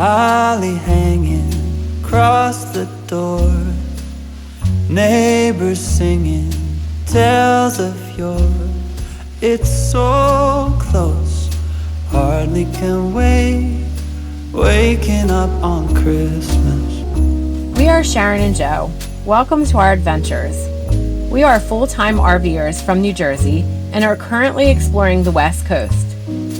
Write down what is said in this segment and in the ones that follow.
holly hanging across the door, neighbors singing tales of yore. It's so close, hardly can wait, waking up on Christmas. We are Sharon and Joe. Welcome to our adventures. We are full-time RVers from New Jersey and are currently exploring the West Coast.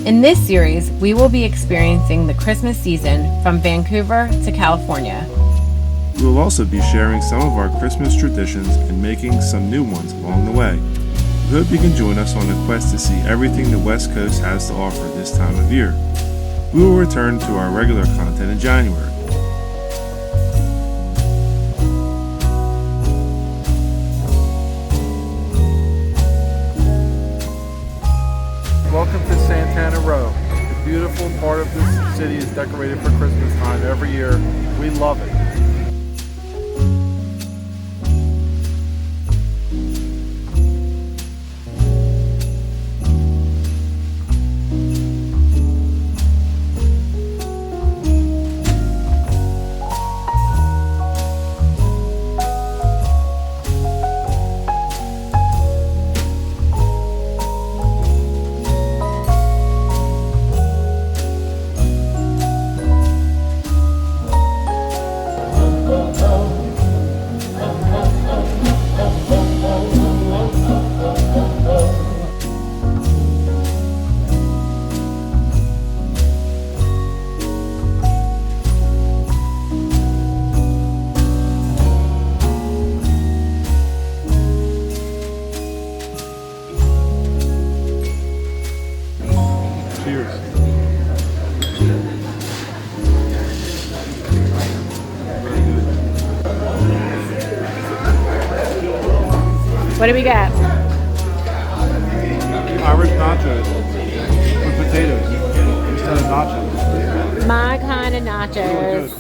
In this series, we will be experiencing the Christmas season from Vancouver to California. We will also be sharing some of our Christmas traditions and making some new ones along the way. We hope you can join us on a quest to see everything the West Coast has to offer this time of year. We will return to our regular content in January. Welcome to Santana Row. The beautiful part of this city is decorated for Christmas time every year. We love it. What do we got? Irish nachos with potatoes instead of nachos. My kind of nachos.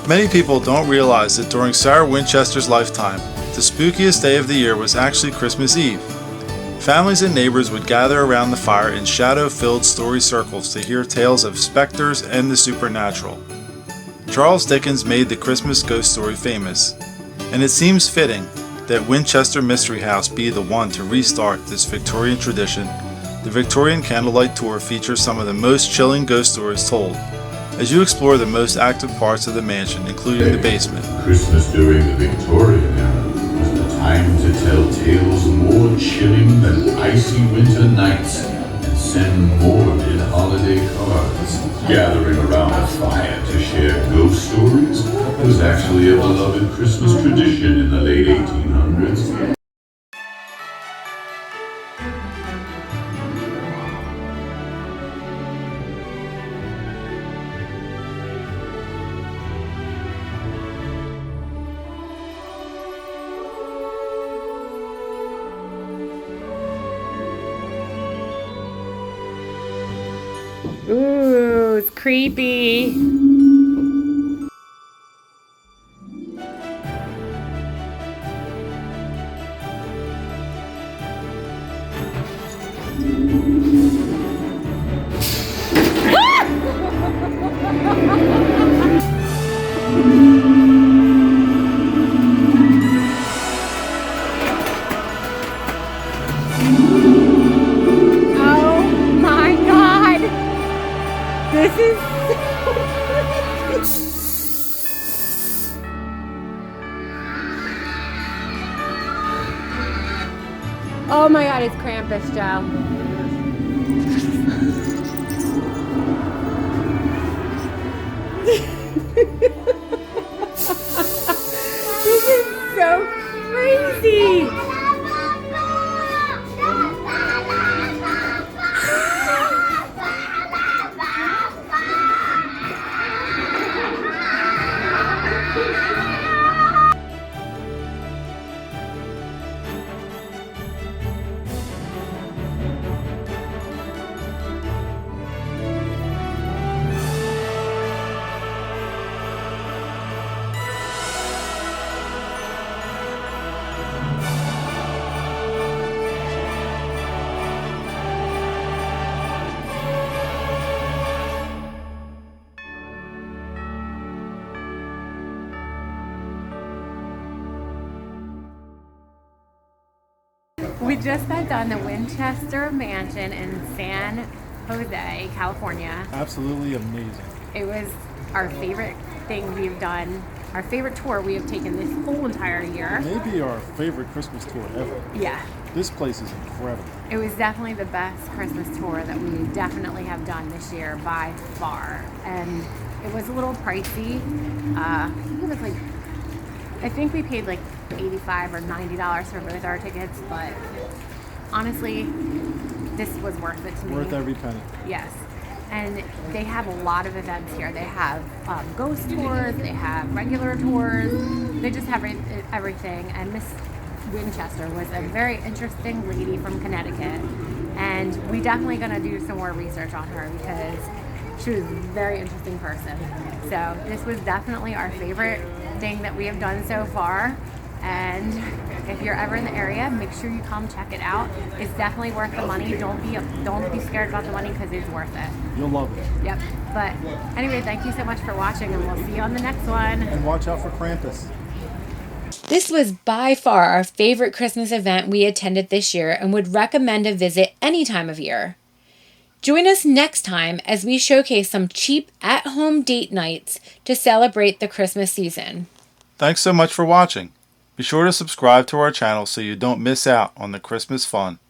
Many people don't realize that during Sarah Winchester's lifetime, the spookiest day of the year was actually Christmas Eve. Families and neighbors would gather around the fire in shadow-filled story circles to hear tales of specters and the supernatural. Charles Dickens made the Christmas ghost story famous, and it seems fitting that Winchester Mystery House be the one to restart this Victorian tradition. The Victorian Candlelight Tour features some of the most chilling ghost stories told, as you explore the most active parts of the mansion, including the basement. Christmas during the Victorian era was the time to tell tales more chilling than icy winter nights and send morbid holiday cards. Gathering around a fire to share ghost stories was actually a beloved Christmas tradition in the late 1800s. Ooh, it's creepy. This is oh my god, it's Krampus, Joe. We just got done the Winchester Mansion in San Jose, California. Absolutely amazing. It was our favorite thing we've done, our favorite tour we have taken this whole entire year. Maybe our favorite Christmas tour ever. Yeah. This place is incredible. It was definitely the best Christmas tour that we definitely have done this year by far. And it was a little pricey. I think we paid like $85 or $90 for both our tickets, but honestly, this was worth it to me. Worth every penny. Yes. And they have a lot of events here. They have ghost tours, they have regular tours, they just have everything. And Miss Winchester was a very interesting lady from Connecticut. And we definitely going to do some more research on her because she was a very interesting person. So this was definitely our favorite thing that we have done so far. And if you're ever in the area, make sure you come check it out. It's definitely worth the money. Don't be scared about the money because it's worth it. You'll love it. Yep. But anyway, thank you so much for watching, and we'll see you on the next one. And watch out for Krampus. This was by far our favorite Christmas event we attended this year and would recommend a visit any time of year. Join us next time as we showcase some cheap at-home date nights to celebrate the Christmas season. Thanks so much for watching. Be sure to subscribe to our channel so you don't miss out on the Christmas fun.